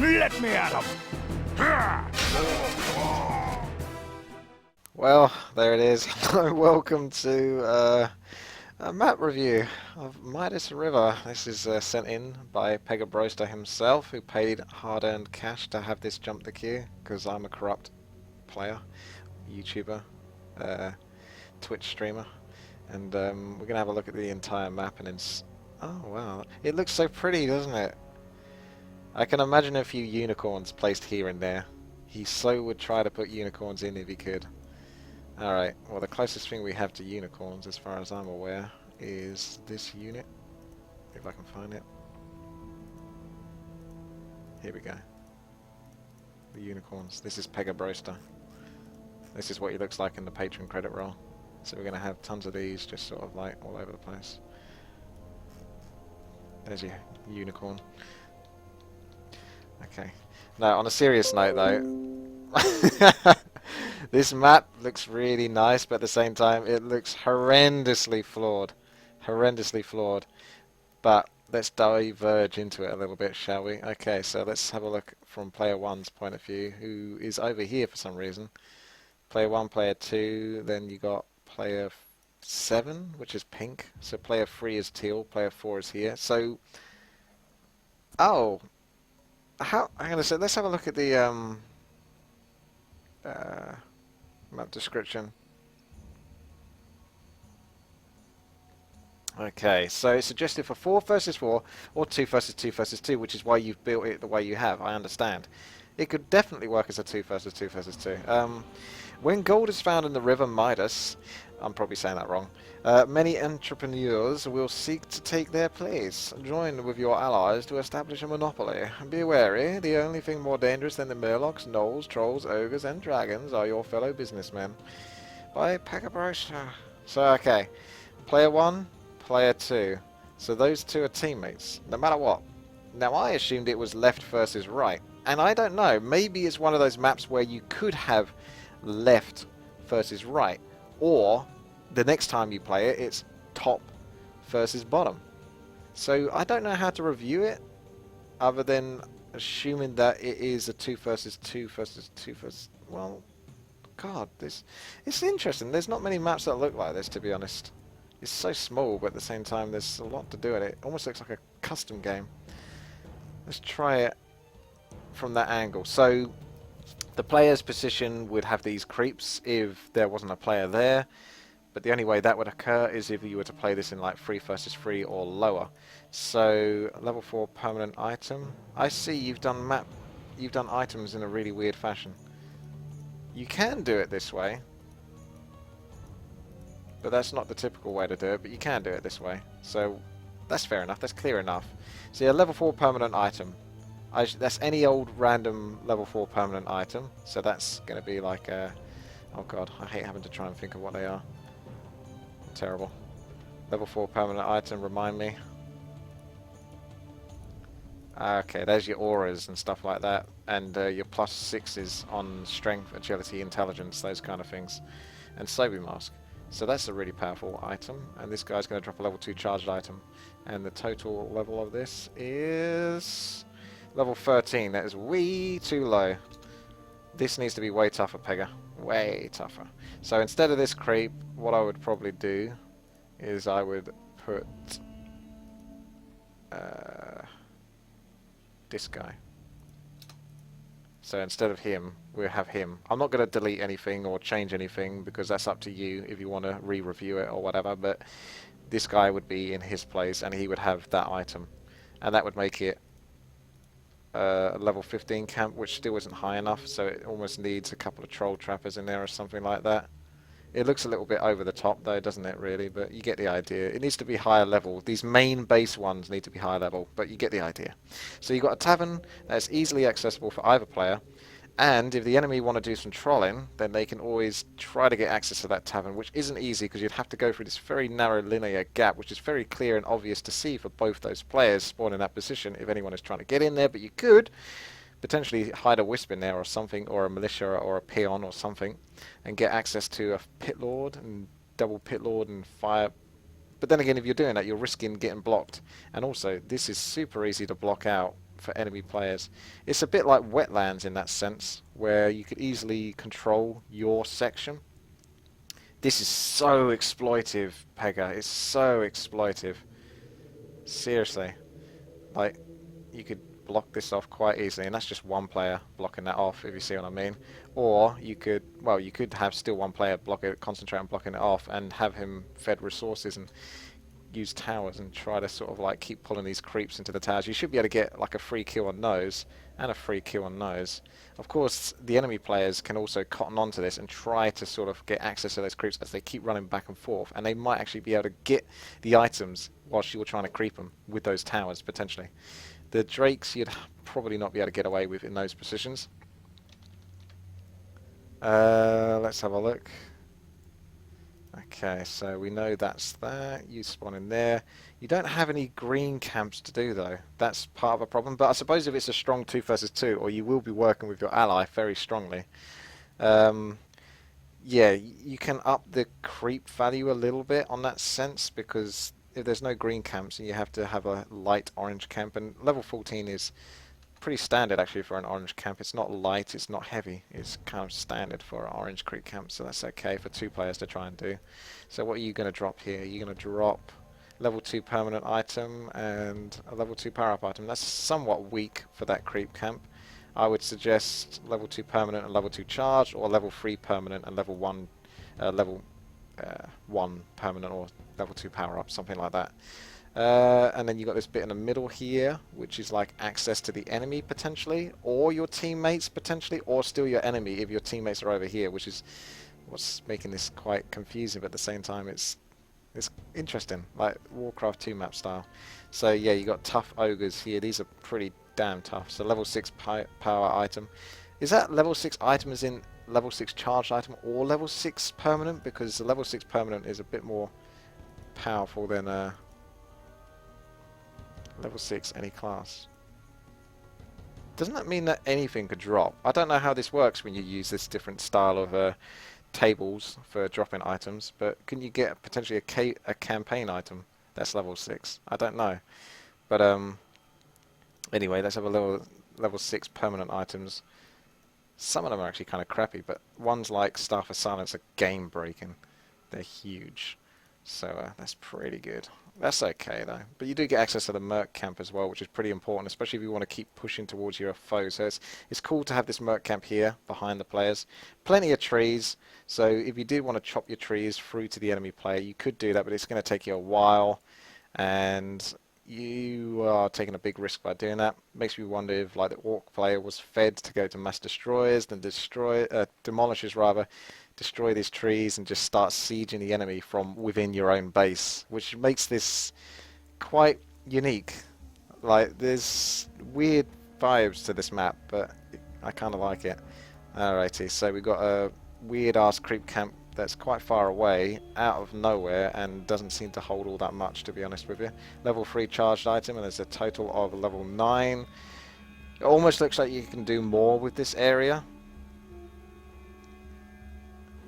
Let me at him! Well, there it is. Welcome to a map review of Midas River. This is sent in by Pegabroster himself, who paid hard-earned cash to have this jump the queue, because I'm a corrupt player, YouTuber, Twitch streamer. And we're going to have a look at the entire map and oh wow, it looks so pretty, doesn't it? I can imagine a few unicorns placed here and there. He so would try to put unicorns in if he could. Alright, well the closest thing we have to unicorns, as far as I'm aware, is this unit. If I can find it. Here we go. The unicorns. This is Pegabroster. This is what he looks like in the patron credit roll. So we're going to have tons of these just sort of like all over the place. There's your unicorn. Okay. Now, on a serious note though, this map looks really nice, but at the same time it looks horrendously flawed. Horrendously flawed. But let's diverge into it a little bit, shall we? Okay, so let's have a look from player 1's point of view, who is over here for some reason. Player 1, player 2, then you got player 7, which is pink. So player 3 is teal, player 4 is here. So, oh, how? I'm gonna say, let's have a look at the map description. Okay, so it's suggested for 4 versus 4 or 2 versus 2 versus 2, which is why you've built it the way you have. I understand. It could definitely work as a 2 versus 2 versus 2. When gold is found in the river Midas, I'm probably saying that wrong, many entrepreneurs will seek to take their place. Join with your allies to establish a monopoly. Be wary, the only thing more dangerous than the murlocs, gnolls, trolls, ogres and dragons are your fellow businessmen. By Pegabroster. So, okay. Player 1, player 2. So those two are teammates, no matter what. Now, I assumed it was left versus right. And I don't know, maybe it's one of those maps where you could have left versus right, or the next time you play it, it's top versus bottom. So I don't know how to review it, other than assuming that it is a 2 versus 2 versus 2 versus... Well, God, it's interesting. There's not many maps that look like this, to be honest. It's so small, but at the same time, there's a lot to do in it. It almost looks like a custom game. Let's try it from that angle. So the player's position would have these creeps if there wasn't a player there, but the only way that would occur is if you were to play this in like 3 versus 3 or lower. So level 4 permanent item. I see you've done items in a really weird fashion. You can do it this way, but that's not the typical way to do it, but you can do it this way. So that's fair enough, that's clear enough. So yeah, level 4 permanent item. That's any old random level 4 permanent item. So that's going to be like a... Oh god, I hate having to try and think of what they are. Terrible. Level 4 permanent item, remind me. Okay, there's your auras and stuff like that. And your +6s on strength, agility, intelligence, those kind of things. And Sobi Mask. So that's a really powerful item. And this guy's going to drop a level 2 charged item. And the total level of this is... level 13, that is way too low. This needs to be way tougher, Pega. Way tougher. So instead of this creep, what I would probably do is I would put this guy. So instead of him, we'll have him. I'm not going to delete anything or change anything because that's up to you if you want to re-review it or whatever, but this guy would be in his place and he would have that item. And that would make it a level 15 camp, which still isn't high enough, so it almost needs a couple of troll trappers in there or something like that. It looks a little bit over the top though, doesn't it, really? But you get the idea. It needs to be higher level. These main base ones need to be higher level, but you get the idea. So you've got a tavern that's easily accessible for either player, and if the enemy want to do some trolling, then they can always try to get access to that tavern, which isn't easy because you'd have to go through this very narrow linear gap, which is very clear and obvious to see for both those players spawn in that position if anyone is trying to get in there. But you could potentially hide a wisp in there or something, or a militia or a peon or something, and get access to a pit lord and double pit lord and fire. But then again, if you're doing that, you're risking getting blocked. And also, this is super easy to block out for enemy players. It's a bit like wetlands in that sense, where you could easily control your section. This is so exploitive, Pega. It's so exploitive. Seriously. Like, you could block this off quite easily, and that's just one player blocking that off, if you see what I mean. Or you could, well, you could have still one player block it, concentrate on blocking it off, and have him fed resources and use towers and try to sort of like keep pulling these creeps into the towers. You should be able to get like a free kill on those and a free kill on those. Of course, the enemy players can also cotton onto this and try to sort of get access to those creeps as they keep running back and forth, and they might actually be able to get the items whilst you're trying to creep them with those towers potentially. The drakes you'd probably not be able to get away with in those positions. Let's have a look. Okay, so we know that's that. You spawn in there. You don't have any green camps to do, though. That's part of a problem. But I suppose if it's a strong 2 versus 2, or you will be working with your ally very strongly, yeah, you can up the creep value a little bit on that sense, because if there's no green camps, you have to have a light orange camp, and level 14 is pretty standard actually for an orange camp. It's not light, it's not heavy, it's kind of standard for an orange creep camp, so that's okay for 2 players to try and do. So what are you going to drop here? You're going to drop level 2 permanent item and a level 2 power up item. That's somewhat weak for that creep camp. I would suggest level 2 permanent and level 2 charge, or level 3 permanent and level 1 permanent, or level 2 power up, something like that. And then you've got this bit in the middle here, which is like access to the enemy potentially, or your teammates potentially, or still your enemy if your teammates are over here, which is what's making this quite confusing, but at the same time it's interesting, like Warcraft 2 map style. So yeah, you got tough ogres here. These are pretty damn tough. So level 6 power item. Is that level 6 item as in level 6 charged item or level 6 permanent? Because the level 6 permanent is a bit more powerful than level 6 any class. Doesn't that mean that anything could drop? I don't know how this works when you use this different style of tables for dropping items, but can you get potentially a campaign item that's level 6? I don't know. But anyway, let's have a level 6 permanent items. Some of them are actually kind of crappy, but ones like Staff of Silence are game breaking. They're huge. So that's pretty good. That's okay though. But you do get access to the Merc camp as well, which is pretty important, especially if you want to keep pushing towards your foe. So it's cool to have this Merc camp here behind the players. Plenty of trees. So if you did want to chop your trees through to the enemy player, you could do that, but it's going to take you a while, and you are taking a big risk by doing that. Makes me wonder if like the Orc player was fed to go to mass destroyers, then demolishers rather, destroy these trees and just start sieging the enemy from within your own base, which makes this quite unique. Like, there's weird vibes to this map, but I kind of like it. Alrighty, so we've got a weird ass creep camp that's quite far away, out of nowhere, and doesn't seem to hold all that much, to be honest with you. Level 3 charged item, and there's a total of level 9. It almost looks like you can do more with this area.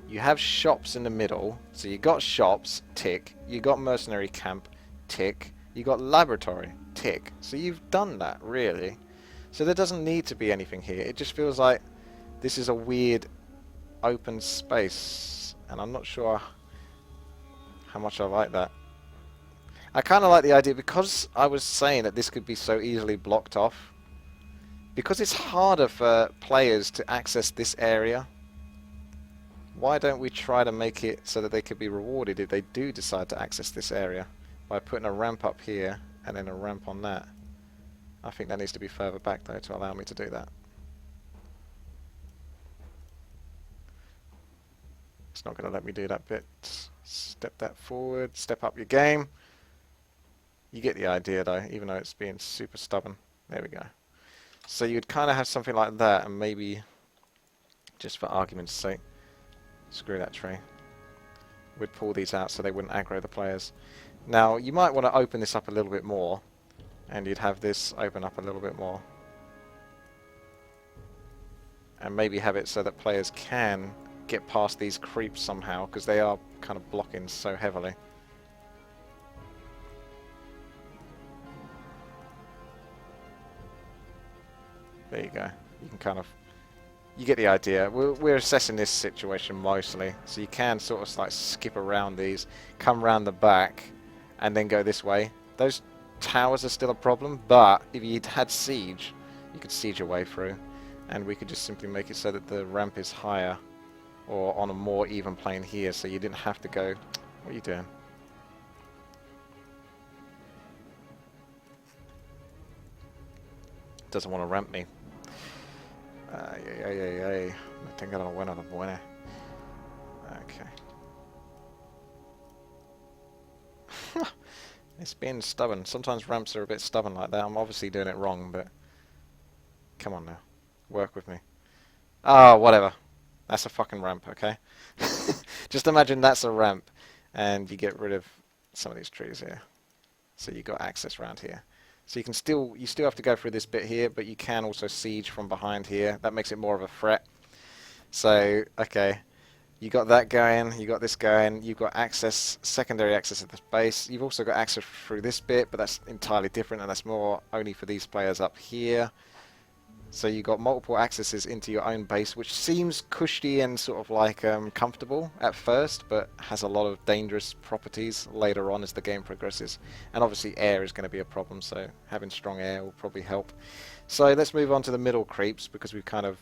You have shops in the middle, so you got shops, tick. You got mercenary camp, tick. You got laboratory, tick. So you've done that, really. So there doesn't need to be anything here. It just feels like this is a weird open space, and I'm not sure how much I like that. I kind of like the idea, because I was saying that this could be so easily blocked off, because it's harder for players to access this area. Why don't we try to make it so that they could be rewarded if they do decide to access this area by putting a ramp up here and then a ramp on that. I think that needs to be further back though to allow me to do that. It's not going to let me do that bit. Step that forward, step up your game. You get the idea though, even though it's being super stubborn. There we go. So you'd kind of have something like that, and maybe, just for argument's sake, screw that tree. We'd pull these out so they wouldn't aggro the players. Now, you might want to open this up a little bit more, and you'd have this open up a little bit more. And maybe have it so that players can get past these creeps somehow, because they are kind of blocking so heavily. There you go. You can kind of... You get the idea. We're assessing this situation mostly. So you can sort of like skip around these, come around the back, and then go this way. Those towers are still a problem, but if you had siege, you could siege your way through. And we could just simply make it so that the ramp is higher, or on a more even plane here, so you didn't have to go... What are you doing? Doesn't want to ramp me. Ay, ay, ay, ay. Me tengo lo bueno, lo bueno. Okay. It's being stubborn. Sometimes ramps are a bit stubborn like that. I'm obviously doing it wrong, but... Come on now. Work with me. Ah, whatever. That's a fucking ramp, okay? Just imagine that's a ramp, and you get rid of some of these trees here. So you got access around here. So you still have to go through this bit here, but you can also siege from behind here. That makes it more of a threat. So, okay. You got that going, you got this going, you've got access, secondary access at the base. You've also got access through this bit, but that's entirely different, and that's more only for these players up here. So you got multiple accesses into your own base, which seems cushy and sort of like comfortable at first, but has a lot of dangerous properties later on as the game progresses. And obviously air is going to be a problem, so having strong air will probably help. So let's move on to the middle creeps, because we've kind of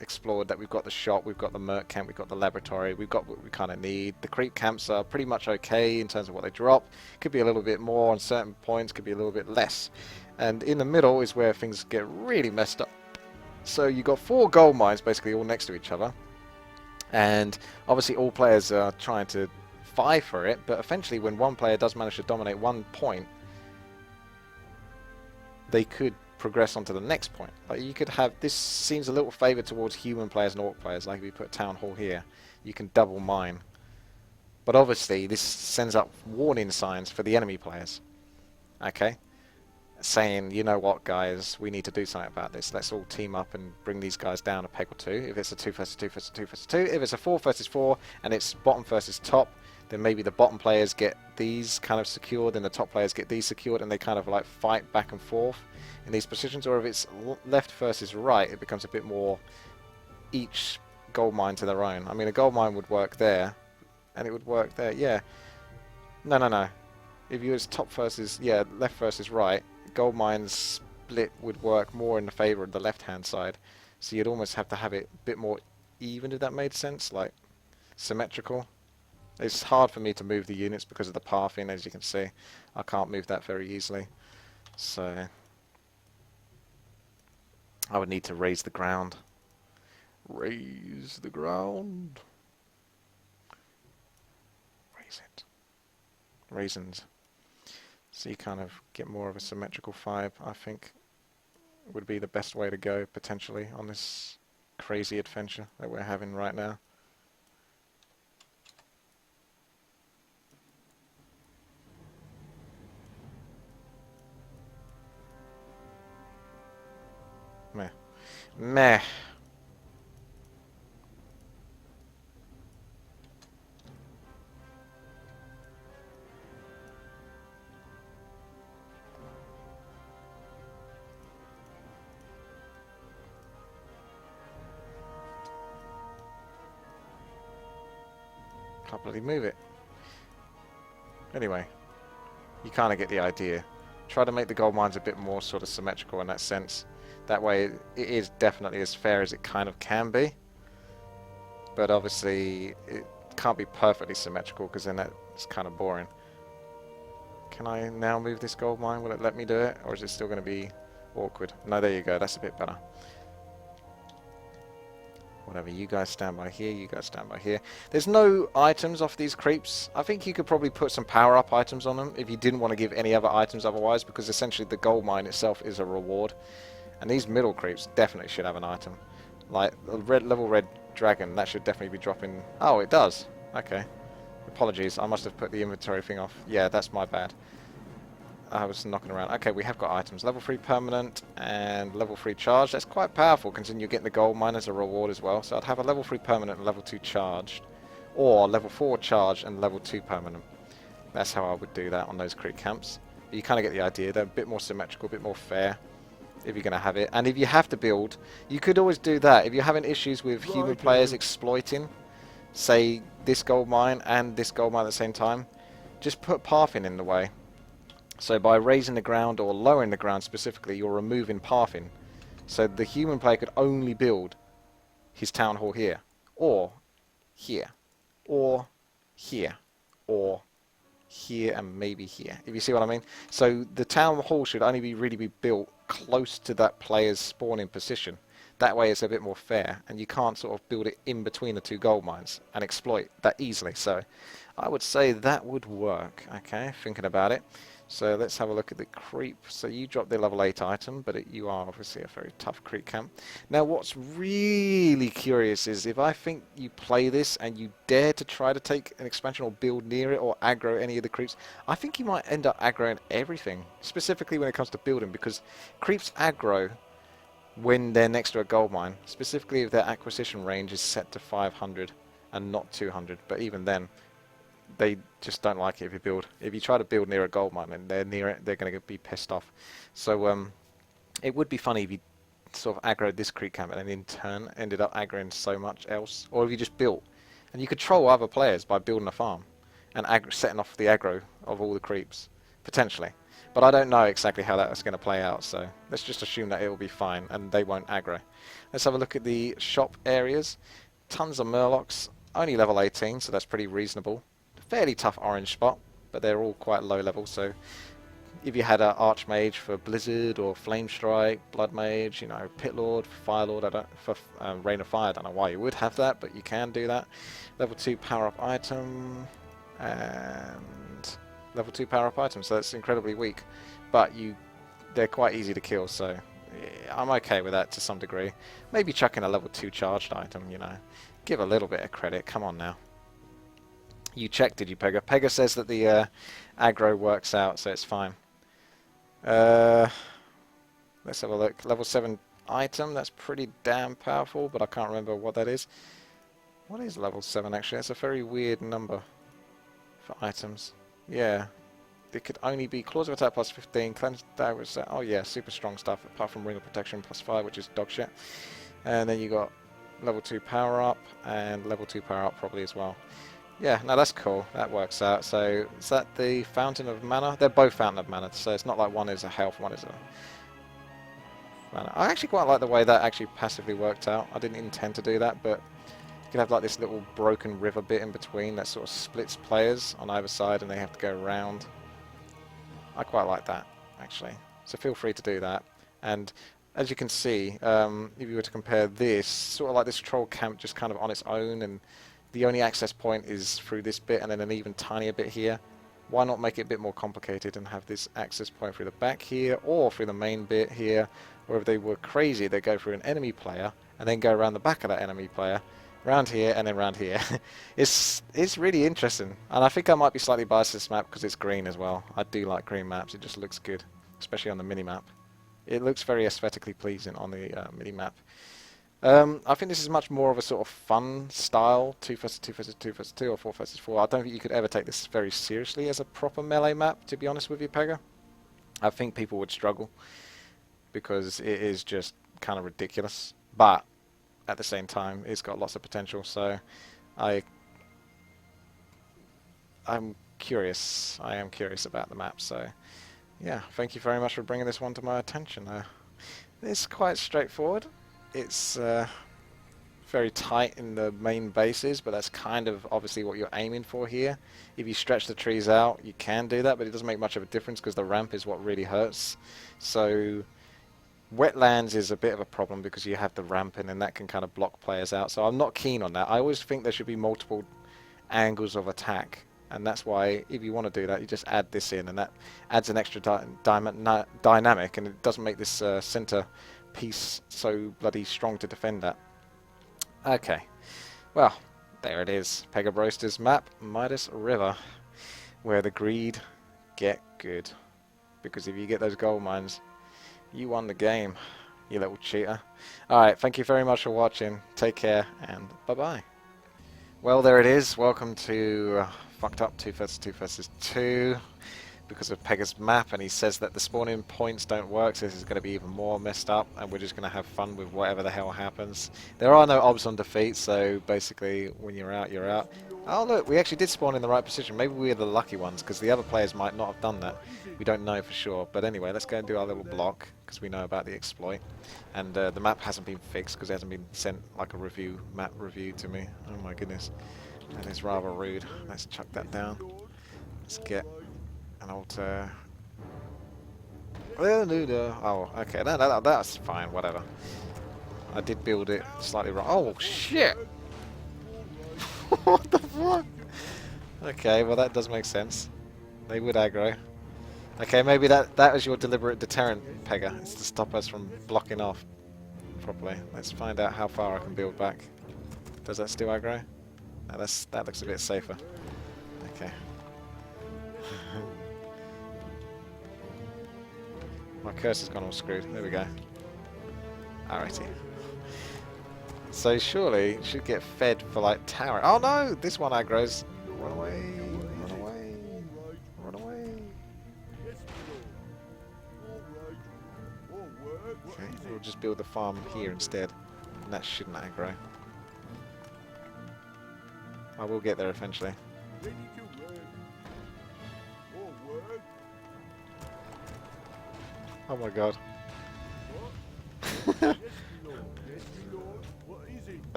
explored that we've got the shop, we've got the merc camp, we've got the laboratory, we've got what we kind of need. The creep camps are pretty much okay in terms of what they drop. Could be a little bit more on certain points, could be a little bit less. And in the middle is where things get really messed up. So you've got 4 gold mines basically all next to each other, and obviously all players are trying to vie for it, but eventually when one player does manage to dominate one point, they could progress on to the next point. Like you could have, this seems a little favour towards human players and orc players, like if you put town hall here, you can double mine. But obviously this sends up warning signs for the enemy players. Okay? Saying, you know what guys, we need to do something about this. Let's all team up and bring these guys down a peg or two. If it's a 2 versus 2 versus 2 versus 2. If it's a 4 versus 4 and it's bottom versus top, then maybe the bottom players get these kind of secured and the top players get these secured, and they kind of like fight back and forth in these positions. Or if it's left versus right, it becomes a bit more each gold mine to their own. I mean, a gold mine would work there, and it would work there. Yeah. No. If you was top versus, yeah, left versus right, gold mines split would work more in the favour of the left hand side, so you'd almost have to have it a bit more even, if that made sense, like symmetrical. It's hard for me to move the units because of the pathing, as you can see. I can't move that very easily, so I would need to raise the ground. Raise the ground. Raise it. Raisins. So you kind of get more of a symmetrical vibe, I think, would be the best way to go, potentially, on this crazy adventure that we're having right now. Meh. Meh. Can't bloody move it. Anyway, you kind of get the idea. Try to make the gold mines a bit more sort of symmetrical in that sense. That way it is definitely as fair as it kind of can be. But obviously it can't be perfectly symmetrical, because then that's kind of boring. Can I now move this gold mine? Will it let me do it? Or is it still going to be awkward? No, there you go. That's a bit better. Whatever, you guys stand by here, you guys stand by here. There's no items off these creeps. I think you could probably put some power-up items on them if you didn't want to give any other items otherwise, because essentially the gold mine itself is a reward. And these middle creeps definitely should have an item. Like, the level red dragon, that should definitely be dropping... Oh, it does. Okay. Apologies, I must have put the inventory thing off. Yeah, that's my bad. I was knocking around. Okay, we have got items. Level 3 permanent and level 3 charged. That's quite powerful, considering you're getting the gold mine as a reward as well. So I'd have a level 3 permanent and level 2 charged. Or level 4 charged and level 2 permanent. That's how I would do that on those creep camps. But you kind of get the idea. They're a bit more symmetrical, a bit more fair. if you're going to have it. And if you have to build, you could always do that. If you're having issues with human players exploiting, say, this gold mine and this gold mine at the same time, just put pathing in the way. So by raising the ground or lowering the ground specifically, you're removing pathing. So the human player could only build his town hall here, or here, or here, or here, and maybe here, if you see what I mean. So the town hall should only really be built close to that player's spawning position. That way it's a bit more fair, and you can't sort of build it in between the two gold mines and exploit that easily. So I would say that would work. Okay, thinking about it. So let's have a look at the creep. So you dropped the level 8 item, but you are obviously a very tough creep camp. Now what's really curious is if I think you play this and you dare to try to take an expansion or build near it or aggro any of the creeps, I think you might end up aggroing everything, specifically when it comes to building, because creeps aggro when they're next to a gold mine, specifically if their acquisition range is set to 500 and not 200, but even then they just don't like it if you build. If you try to build near a gold mine and they're near it, they're going to be pissed off. So it would be funny if you sort of aggroed this creep camp and then in turn ended up aggroing so much else, or if you just built. And you could troll other players by building a farm and setting off the aggro of all the creeps, potentially. But I don't know exactly how that's going to play out, so let's just assume that it will be fine and they won't aggro. Let's have a look at the shop areas. Tons of murlocs, only level 18, so that's pretty reasonable. Fairly tough orange spot, but they're all quite low level, so if you had an Archmage for Blizzard or Flame Strike, Blood Mage, you know, Pit Lord, Fire Lord, for Rain of Fire, I don't know why you would have that, but you can do that. Level 2 power up item, and level 2 power up item, so that's incredibly weak, but they're quite easy to kill, so yeah, I'm okay with that to some degree. Maybe chuck in a level 2 charged item, you know, give a little bit of credit, come on now. You checked, did you, Pega? Pega says that the aggro works out, so it's fine. Let's have a look. Level 7 item, that's pretty damn powerful, but I can't remember what that is. What is level 7 actually? That's a very weird number for items. Yeah. It could only be claws of attack plus 15, cleanse damage. Oh yeah, super strong stuff, apart from ring of protection plus 5, which is dog shit. And then you got level 2 power up, and level 2 power up probably as well. Yeah, no, that's cool. That works out. So, is that the Fountain of Mana? They're both Fountain of Mana, so it's not like one is a health, one is a mana. I actually quite like the way that actually passively worked out. I didn't intend to do that, but you can have like this little broken river bit in between that sort of splits players on either side and they have to go around. I quite like that, actually. So feel free to do that. And as you can see, if you were to compare this, sort of like this troll camp just kind of on its own, and the only access point is through this bit and then an even tinier bit here. Why not make it a bit more complicated and have this access point through the back here or through the main bit here, or if they were crazy they'd go through an enemy player and then go around the back of that enemy player, round here and then round here. It's really interesting, and I think I might be slightly biased to this map because it's green as well. I do like green maps, it just looks good, especially on the mini-map. It looks very aesthetically pleasing on the mini-map. I think this is much more of a sort of fun style, 2 versus 2 versus 2 versus 2 or 4 versus 4. I don't think you could ever take this very seriously as a proper melee map, to be honest with you, Pega. I think people would struggle because it is just kind of ridiculous, but at the same time it's got lots of potential, so I'm curious. I am curious about the map, so yeah, thank you very much for bringing this one to my attention. It's quite straightforward. It's very tight in the main bases, but that's kind of obviously what you're aiming for here. If you stretch the trees out, you can do that, but it doesn't make much of a difference because the ramp is what really hurts. So wetlands is a bit of a problem because you have the ramping and that can kind of block players out. So I'm not keen on that. I always think there should be multiple angles of attack, and that's why if you want to do that, you just add this in, and that adds an extra dynamic, and it doesn't make this center piece so bloody strong to defend that. Okay, well, there it is. Pega Broster's map, Midas River, where the greed get good. Because if you get those gold mines, you won the game, you little cheater. Alright, thank you very much for watching. Take care, and bye-bye. Well, there it is. Welcome to Fucked Up 2 versus 2 versus 2. because of Pega's map, and he says that the spawning points don't work, so this is going to be even more messed up, and we're just going to have fun with whatever the hell happens. There are no obs on defeat, so basically when you're out, you're out. Oh look, we actually did spawn in the right position. Maybe we're the lucky ones, because the other players might not have done that. We don't know for sure. But anyway, let's go and do our little block, because we know about the exploit. And the map hasn't been fixed, because it hasn't been sent like a map review to me. Oh my goodness. That is rather rude. Let's chuck that down. Let's get an altar. Oh, okay. That's fine. Whatever. I did build it slightly wrong. Oh, shit! What the fuck? Okay, well that does make sense. They would aggro. Okay, maybe that was your deliberate deterrent, Pega. It's to stop us from blocking off properly. Let's find out how far I can build back. Does that still aggro? No, that looks a bit safer. Okay. My cursor's gone all screwed. There we go. Alrighty. So surely it should get fed for like tower. Oh no! This one aggro's. Run away! Run away! Run away! Okay, we'll just build the farm here instead. And that shouldn't aggro. I will get there eventually. Oh my god.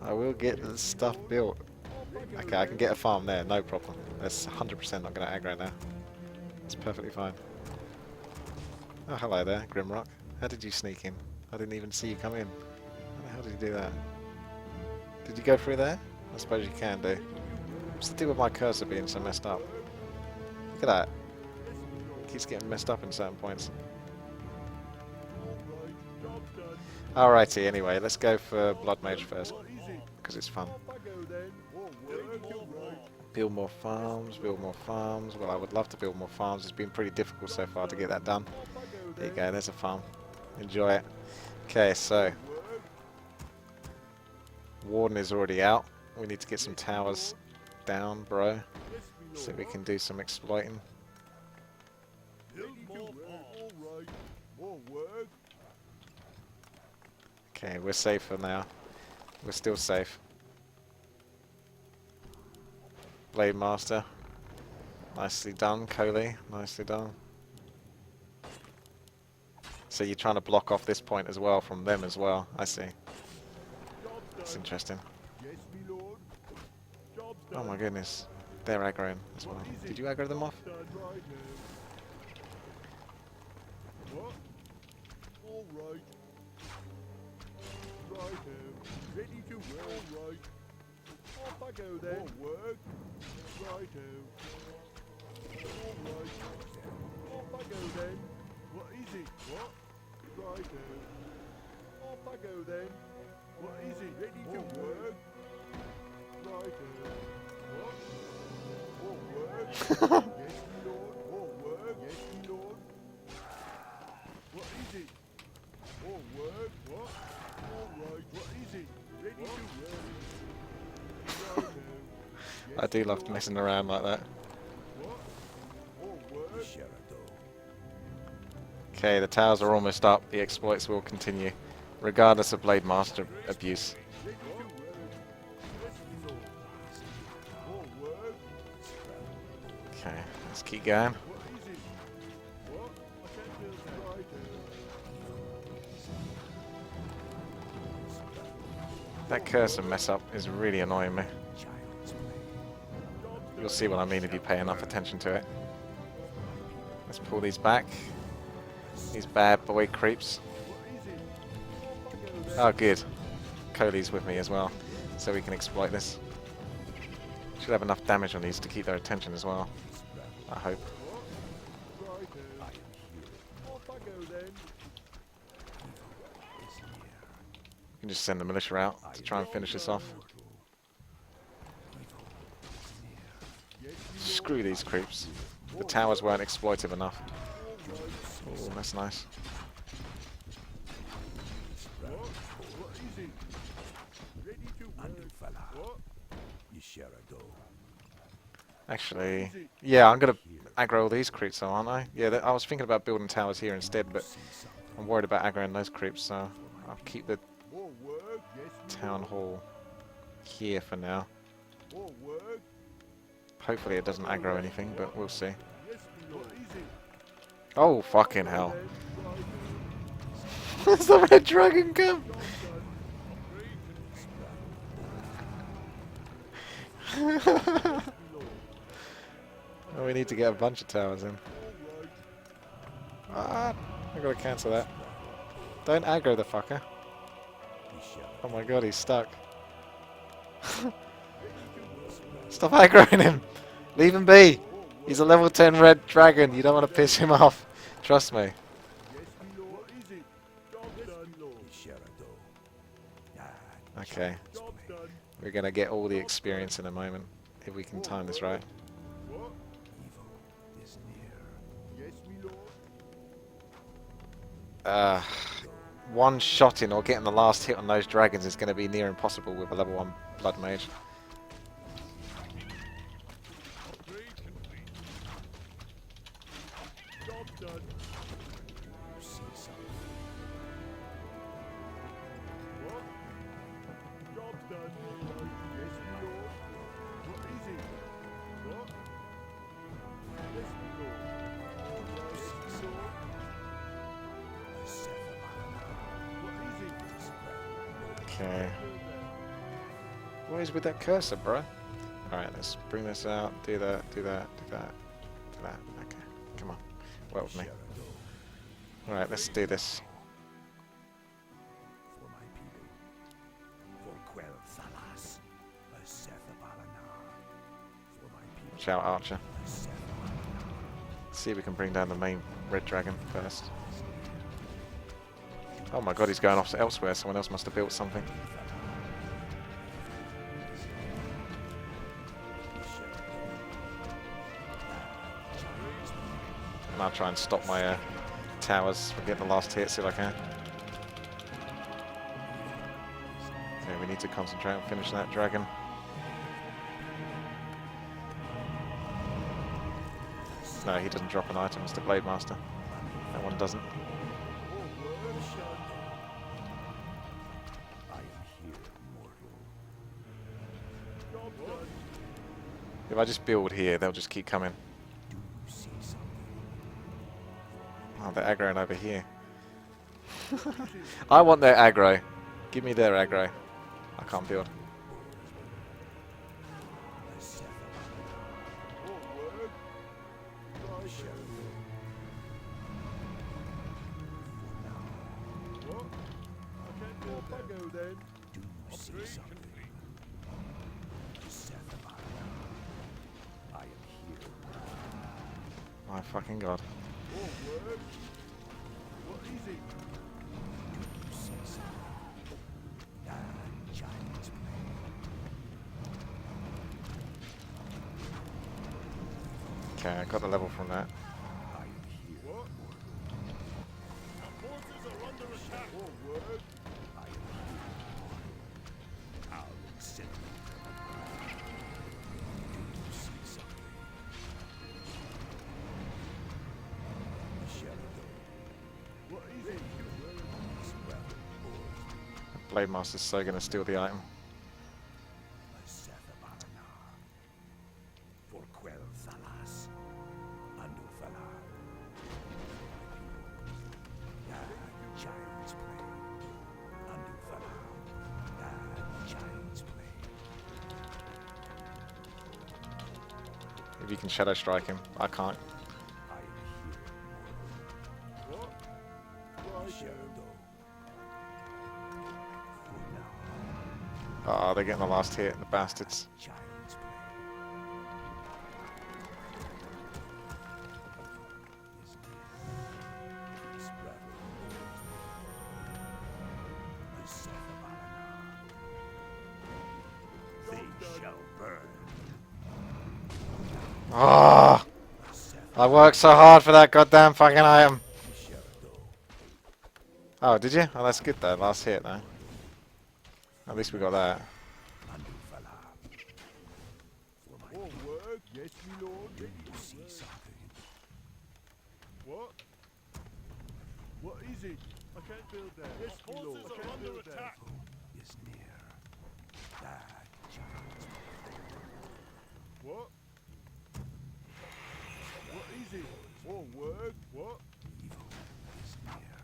I will get the stuff built. Okay, I can get a farm there, no problem. That's 100% not going to aggro now. It's perfectly fine. Oh, hello there, Grimrock. How did you sneak in? I didn't even see you come in. How the hell did you do that? Did you go through there? I suppose you can do. What's the deal with my cursor being so messed up? Look at that. It keeps getting messed up in certain points. Alrighty, anyway, let's go for Blood Mage first, because it's fun. Build more farms, build more farms. Well, I would love to build more farms. It's been pretty difficult so far to get that done. There you go, there's a farm. Enjoy it. Okay, so Warden is already out. We need to get some towers down, bro, so we can do some exploiting. Okay, we're safer now. We're still safe. Blade Master. Nicely done, Coley. Nicely done. So you're trying to block off this point as well from them as well. I see. That's interesting. Oh my goodness. They're aggroing as well. Did you aggro them off? Ready to all right. Off I go then. More work. Righto. All right. Off I go then. What is it? What? Righto. Off I go then. What is it? Ready to work. Righto. What? More work. Yes, my lord. More work. Yes, my lord. What is it? More work. What? Alright, what is it? Ready to work. I do love messing around like that. Okay, the towers are almost up. The exploits will continue, regardless of Blade Master abuse. Okay, let's keep going. That cursor mess up is really annoying me. You'll see what I mean if you pay enough attention to it. Let's pull these back. These bad boy creeps. Oh good. Coley's with me as well, so we can exploit this. Should have enough damage on these to keep their attention as well. I hope. We can just send the militia out to try and finish this off. Screw these creeps. The towers weren't exploitive enough. Oh, that's nice. Actually, yeah, I'm gonna aggro all these creeps, though, aren't I? Yeah, I was thinking about building towers here instead, but I'm worried about aggroing those creeps, so I'll keep the More work? Yes, town Lord. hall here for now. More work? Hopefully it doesn't aggro anything, but we'll see. Yes, my lord. What is it? Oh, fucking hell. Then, right. There's the red dragon come! Job done. My lord. Oh, we need to get a bunch of towers in. All right. Ah, I gotta cancel that. Don't aggro the fucker. Oh my god, he's stuck. Stop aggroing him! Leave him be! He's a level 10 red dragon, you don't want to piss him off. Trust me. Yes, my lord. What is it? Job done, lord. Okay, Job done. we're gonna get all the experience in a moment, if we can time this right. What? Yes, my lord. One shot in or getting the last hit on those dragons is gonna be near impossible with a level 1 blood mage. Job done. What? Job done. Yes, my lord. What is it? What? Yes, my lord. Yes, my lord. What is it? Okay. What is with that cursor, bro? Alright, let's bring this out, do that, do that, do that, do that. Okay, come on. Work with me. Alright, let's do this. For my people, for Quell Thalas, for my people, Watch out, Archer. See if we can bring down the main red dragon first. Oh my god, he's going off to elsewhere. Someone else must have built something. And I'll try and stop my towers from getting the last hit, see if I can. Okay, we need to concentrate on finishing that dragon. No, he doesn't drop an item, it's the Blade Master. That one doesn't. I am here, mortal. Job done. If I just build here, they'll just keep coming. Do you see something? Oh, they're aggroing over here. I want their aggro. Give me their aggro. I can't build. More work? Right. What? Okay, more buggo then. Do you see something? I am here. My fucking god. More work? What is it? Do you see something? Child's play. Okay, I got the level from that. I am here. What? Our forces are under attack. More work? I am here. I'll accept it. Do you see something? What is it? Blade Master's so gonna steal the item. For Quell Thalas, Andu Thalar. Child's play. Andu Thalar. Child's play. If you can shadow strike him, I can't. I am here. What? Right. Shadow. For now, Oh, they're getting the last hit, the bastards. child's play. This battle. The Seth of Alanar. They shall burn. Oh, I worked so hard for that goddamn fucking item. Oh, did you? Oh, that's good though. Last hit though. At least we got that. More work? Yes, my easy? I can't build that. Yes, my lord. Forces I are can't under build that. attack. Is near. That child's What? What is it? Oh, word? What? evil is near.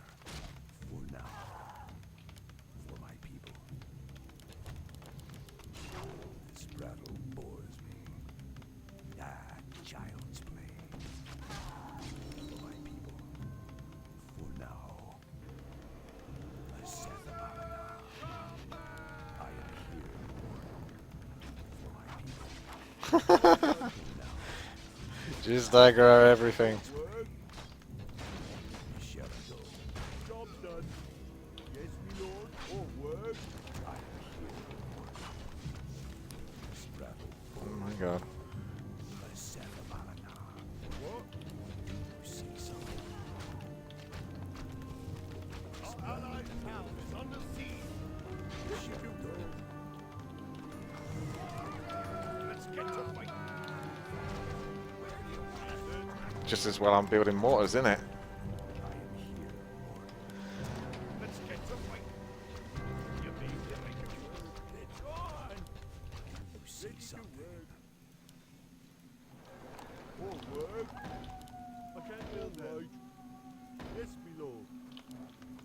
For now. For my people. This battle bores me. That child's play. For my people. For now. I am here, Lord. For my people. Just aggro everything. Word? Shall I go? Job done. Yes, my lord. Oh, word? I am here, Lord. This battle Oh my god. What? see something. Our allied town is under siege. Shall I go? Let's get to fight. Where do you want us? Just as well I'm building mortars, isn't it? I am here, Lord. Let's get to fight. You may like it. It's on. You see something. Oh, word? I can't build that. Yes, my lord.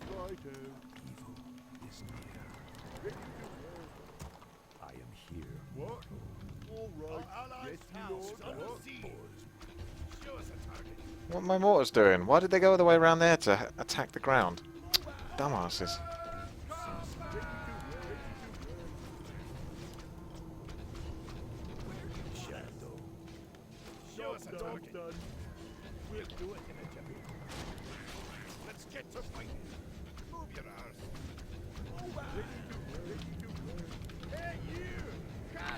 Righto. Evil is near. Ready to work. I am here. What? All Our right. allied Yes, my town lord. is under What? siege. Show us a target. What are my mortars doing? Why did they go all the way around there to attack the ground? Dumbasses. Shadow. Show us a Done, target. done. We'll do it in a jiffy. Let's get to fight. Move your arse. Hey, you!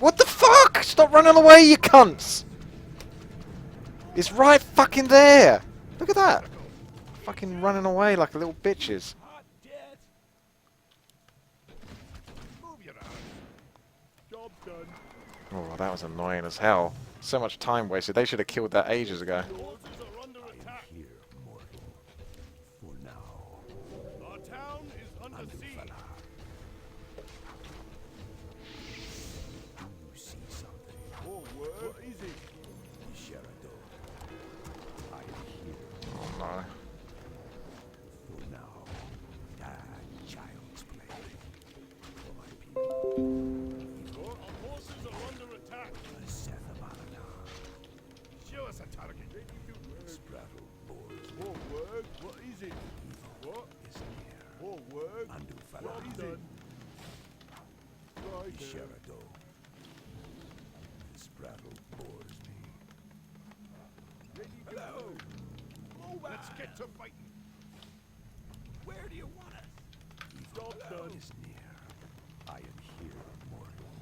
What the fuck? Stop running away, you cunts! It's right fucking there! Look at that! Fucking running away like little bitches. Hot dead. Move your arse. Job done. Oh, that was annoying as hell. So much time wasted. They should have killed that ages ago. Forces are under attack. Here, mortal. For now. Our town is under siege. Fella. You see something. Oh, word? What is it? Shadow. I am here. Oh no. For now. That child's play. For my people. Our forces are under attack. Show us a target. Ready to work. This battle bores me. Oh, word? What is it? What? Is near. Oh, word? Undo What fella. is it? Righto. Shadow. This battle bores me. Ready to Hello. work. Let's get to fighting. Where do you want us? Job done. Is near. I am here, mortal.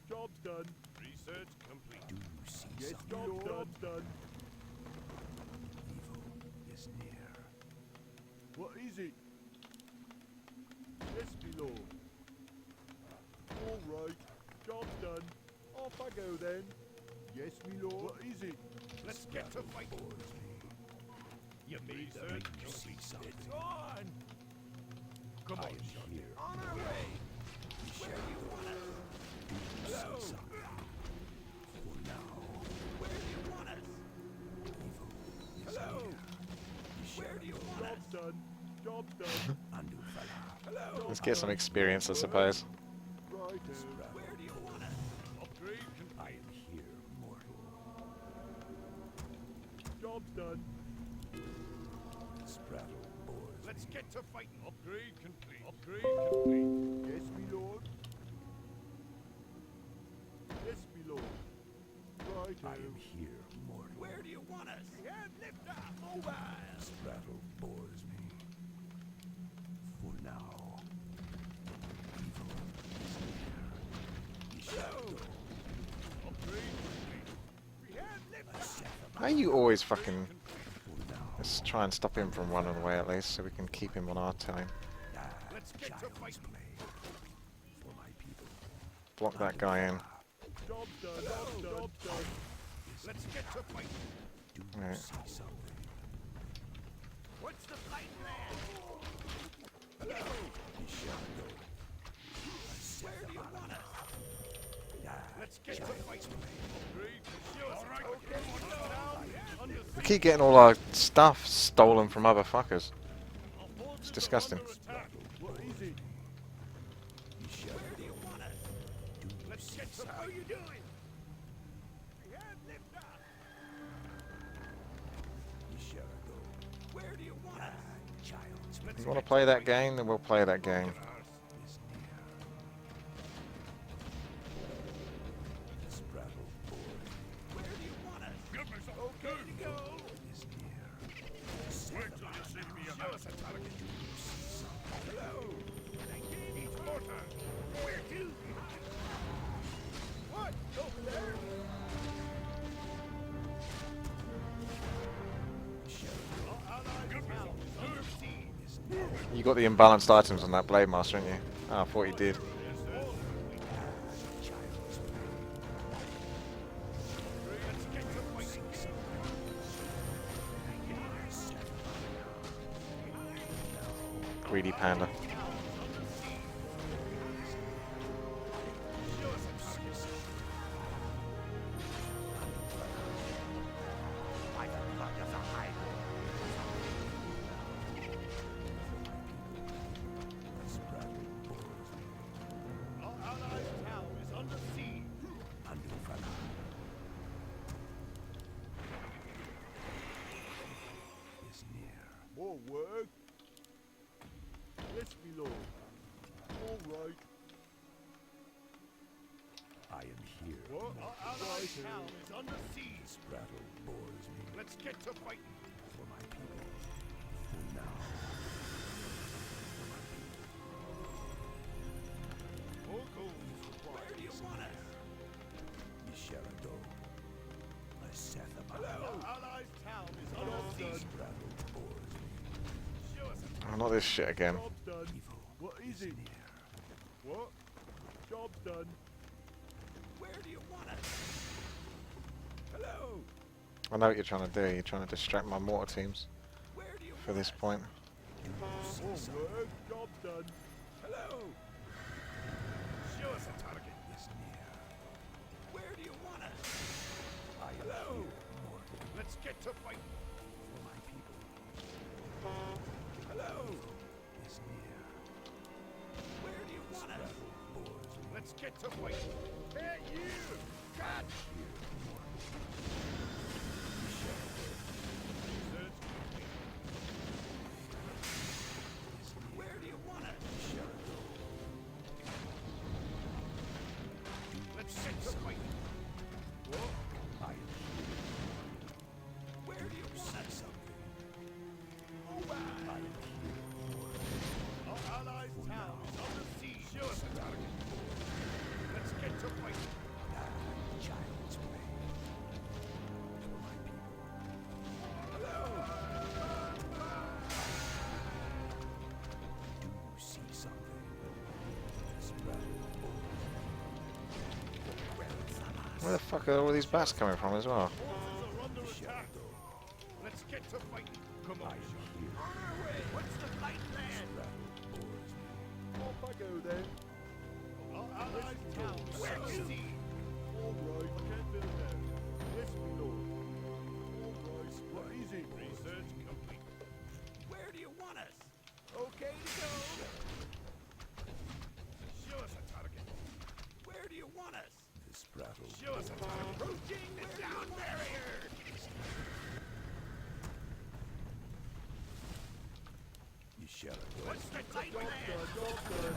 Job's done. Research complete. Do you see Yes, something? my lord. Job's done. Evil is near. What is it? Yes, my lord. All right. Job's done. Off I go then. Yes, my lord. What is it? Let's get to fighting. You made the right You see something? It's on. Come I on, am Johnny. here. On our way. Where do you want us? You Hello. see something? For now. Where do you want us? Evil is Hello. near. Where do you want us? Job's done. Job's done. Undo fella. Hello. Let's get some experience, I suppose. Righto. Where do you want us? Upgrade complete. I am here, mortal. Job's done. This battle bores Let's me. get to fighting. Upgrade complete. Upgrade complete. Yes, my lord. Yes, my lord. Righto. I am here, mortal. Where do you want us? We have liftoff. Mobile. This battle bores me. For now. Evil is near. Hello. Upgrade complete. We have liftoff. Why are you always fucking... For now. Let's try and stop him from running away at least, so we can keep him on our time. That Let's get to child's fighting. play. For my people. Block that guy in. Job's done. Job's done. Let's get to fighting. Do you Right. see something? What's the flight plan? Hello. You shall go. Where do you want us? Let's get to fight. All right. Okay. We keep getting all our stuff stolen from other fuckers. It's disgusting. What is it? Where do you want us? Let's get to. How you doing? We have lift off. You shall go. Where do you want us? Child's You want to play that game, then we'll play that game. is near. This battle board Where do you want us? Okay to go. is near. Wait till you see me. Show us a target. Hello. Engage mortar. Where to? What? Over there? You got the imbalanced items on that Blade Master, didn't you? Oh, I thought you did. Greedy panda. Our allies' town is under siege. Is near. More work? Yes, my lord. All right. I am here. What? Our allies' town is under siege. This battle bores me. Let's get to fighting. For my people. For now. More gold. Where do you want us? You shall go. I set them Our allies' town is under siege. This battle bores me. Show us a Oh, not this shit again. Job done. Evil What is it? near. What? Job done. Where do you want us? Hello. I know what you're trying to do. You're trying to distract my mortar teams Where do you for this point. More work? Job done. Hello. Show us a target. Is near. Where do you want us? I am Hello. here. Mortal Let's get to fighting. for my people. Hello. Is near. Where do you want us? Battle bores me. Let's get to fighting. Hey, you! Cut! Where do you want us? Let's get to fighting. What? I am Where do you want us? I am here. Our allies' town is under siege. Show us a target. Let's get to fighting. Child's play. For my people. Hello. Do see something. This battle bores Where the fuck are all these bats coming from as well? Forces are under attack. Let's get to fighting. Come on. here. What's the fight plan? Battle bores me. Off I go then. Our allies' town is under siege. All right. I can't build that. Yes, my lord. All right. What is it? Research complete. Where do you want us? Okay to go. Show us a target. Where do you want us? This battle Show us a target. Approaching the down barrier. you shall go. What's the fight plan? Job done.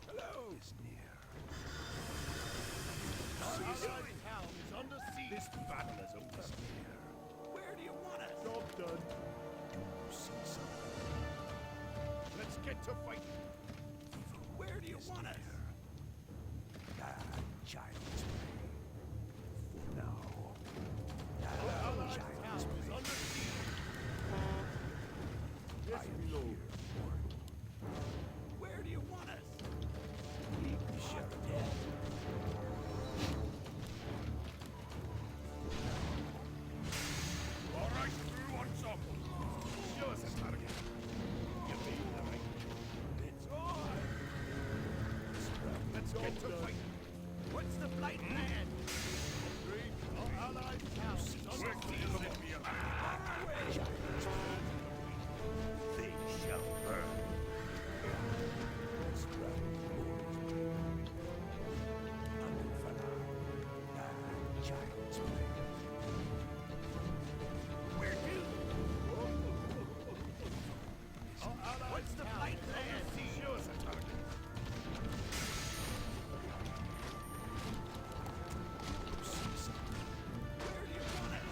Hello. Is near. Our allies' town is under siege. This battle is over. Where do you want us? Job done. Do see something. Let's get to fighting. Where do you want us? Child's play. For now. Our allies' town is under siege. Yes, my lord. Where do you want us? You shall go. All right, through once get to fight. What's the blight man? Our allied towns on the field. They shall burn. Where to? What's the blight man? Show us a target. Where do you want it?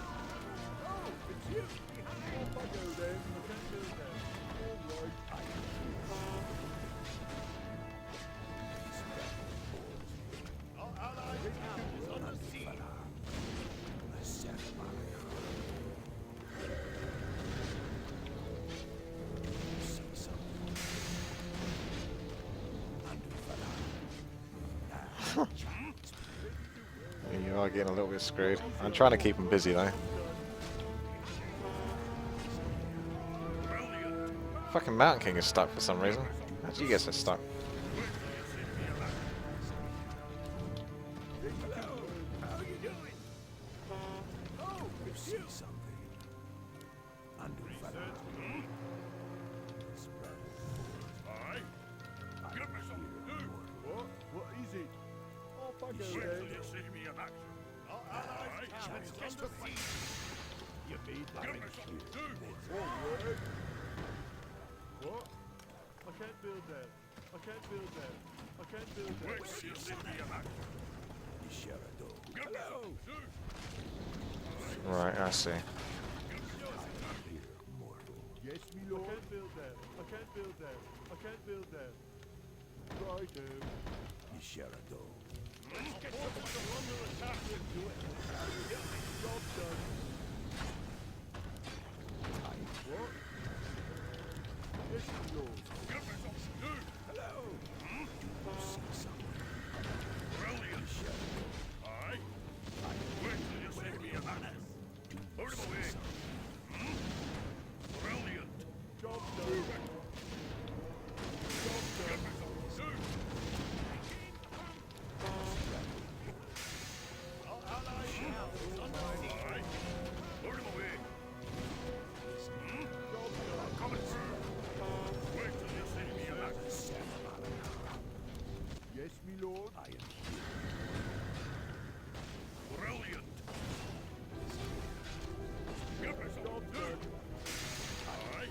Oh, it's you. Off I go then. I can't do that. All right. Our allied town is on the sea. You are getting a little bit screwed. I'm trying to keep them busy though. Fucking Mountain King is stuck for some reason. How did you get so stuck? Hello, how are you doing? Oh, it's you. Aye. Give me something to do. What? What is it? Off I go Wait till then. you see me in action. Our allied town is on the sea. You made that. Give me something to do. Forward. What? I can't build that. I can't build that. I can't build that. Wait till you see me in action. Give me something to do. Right, I see. Yes, me lord. I can't build that. I can't build that. I can't build that. Righto. Let's get some under attack and do it. Job done. What? Yes, me lord. Give me something to do. Hello. Brilliant. Aye. Wait till you see me in action. Put him away. Brilliant. Job done. Job Give done. me something to do. Our allied town is on the sea. Aye. Put him away. Job done. Coming through. Wait till you see me in action. Yes, me lord. Brilliant. Give me Job something to do. done. Aye.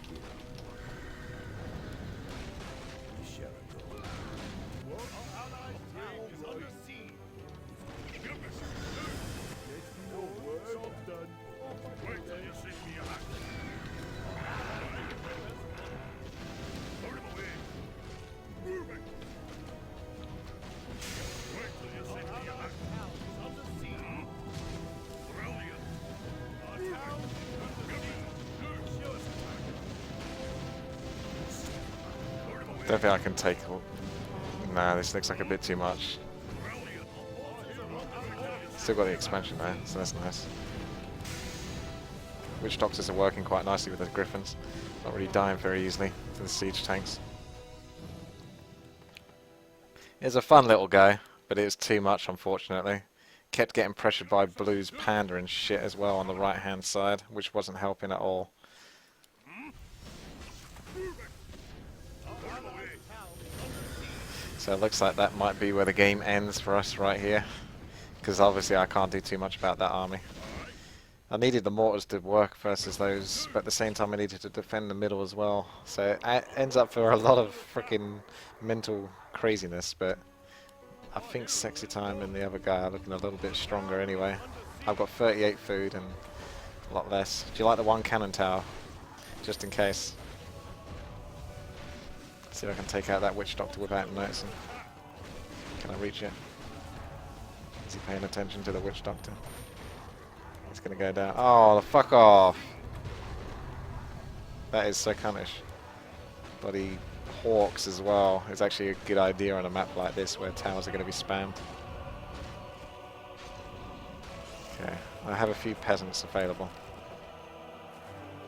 What? Our allied town is on the sea. Give me something to do. Yes, me lord. Job done. Off I go Wait till then. you see me in action. Put him away. Moving. Wait till you see me in action. On the sea. Brilliant. Our town is on the sea. Show us a target. Put him away. Don't think I can take. Nah, this looks like a bit too much. Brilliant. Still got the expansion there, so that's nice. Witch Doctors are working quite nicely with the Griffins. Not really dying very easily to the siege tanks. It's a fun little guy, but it was too much unfortunately. Kept getting pressured by Blue's Panda and shit as well on the right hand side, which wasn't helping at all. So it looks like that might be where the game ends for us right here. Because obviously I can't do too much about that army. I needed the mortars to work versus those, but at the same time I needed to defend the middle as well. So it ends up for a lot of freaking mental craziness, but I think Sexy Time and the other guy are looking a little bit stronger anyway. I've got 38 food and a lot less. Do you like the one cannon tower? Just in case. See if I can take out that Witch Doctor without noticing. Can I reach it? Is he paying attention to the Witch Doctor? It's gonna go down. Oh, fuck off! That is so cuntish. Bloody hawks as well. It's actually a good idea on a map like this where towers are gonna be spammed. Okay, I have a few peasants available.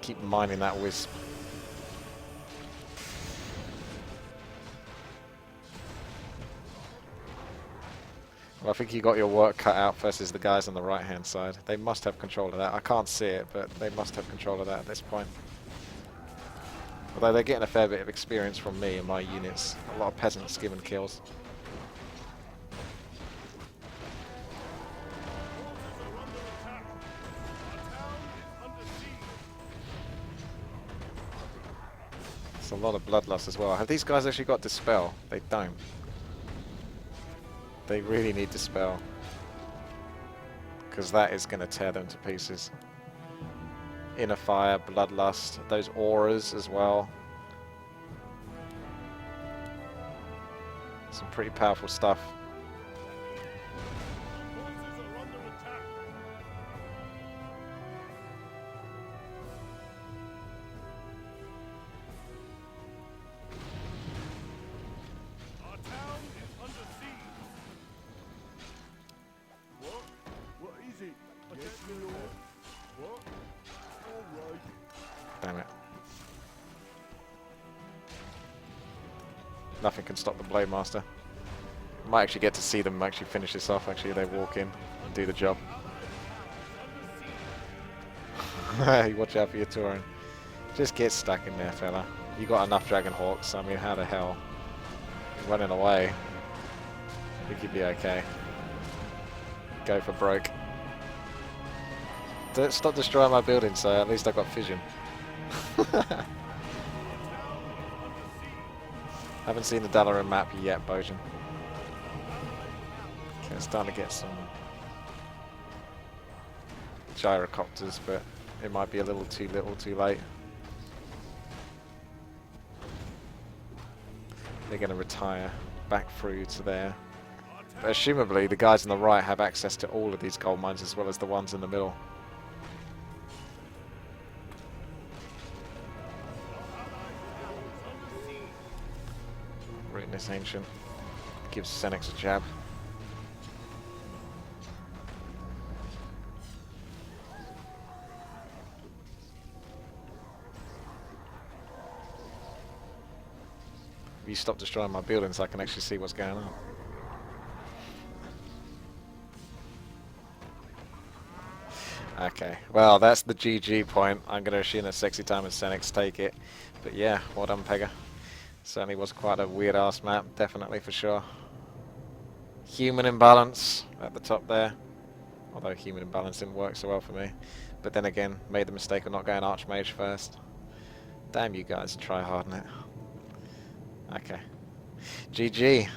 Keep mining that wisp. Well, I think you got your work cut out versus the guys on the right-hand side. They must have control of that. I can't see it, but they must have control of that at this point. Although they're getting a fair bit of experience from me and my units. A lot of peasants giving kills. It's a lot of bloodlust as well. Have these guys actually got Dispel? They don't. They really need Dispel. Because that is going to tear them to pieces. Inner Fire, Bloodlust, those auras as well. Some pretty powerful stuff. What is it? Yes, my lord. What? All right. Damn it. Nothing can stop the Blade Master. Might actually get to see them actually finish this off. Actually, they walk in and do the job. Watch out for your Tauren. Just get stuck in there, fella. You got enough Dragon Hawks. I mean, how the hell? You're running away. I think you'd be okay. Go for broke. Don't stop destroying my building, so at least I got fission. Haven't seen the Dalaran map yet, Bojan. Okay, starting to get some gyrocopters, but it might be a little too late. They're going to retire back through to there. But assumably the guys on the right have access to all of these gold mines as well as the ones in the middle. Ruinous Ancient gives Senex a jab. If you stop destroying my buildings, I can actually see what's going on. Okay, well that's the GG point. I'm going to assume that Sexy Time and Senex take it. But yeah, well done, Pega. Certainly was quite a weird ass map, definitely for sure. Human imbalance at the top there. Although human imbalance didn't work so well for me. But then again, made the mistake of not going Archmage first. Damn you guys, try harding it. Okay. GG.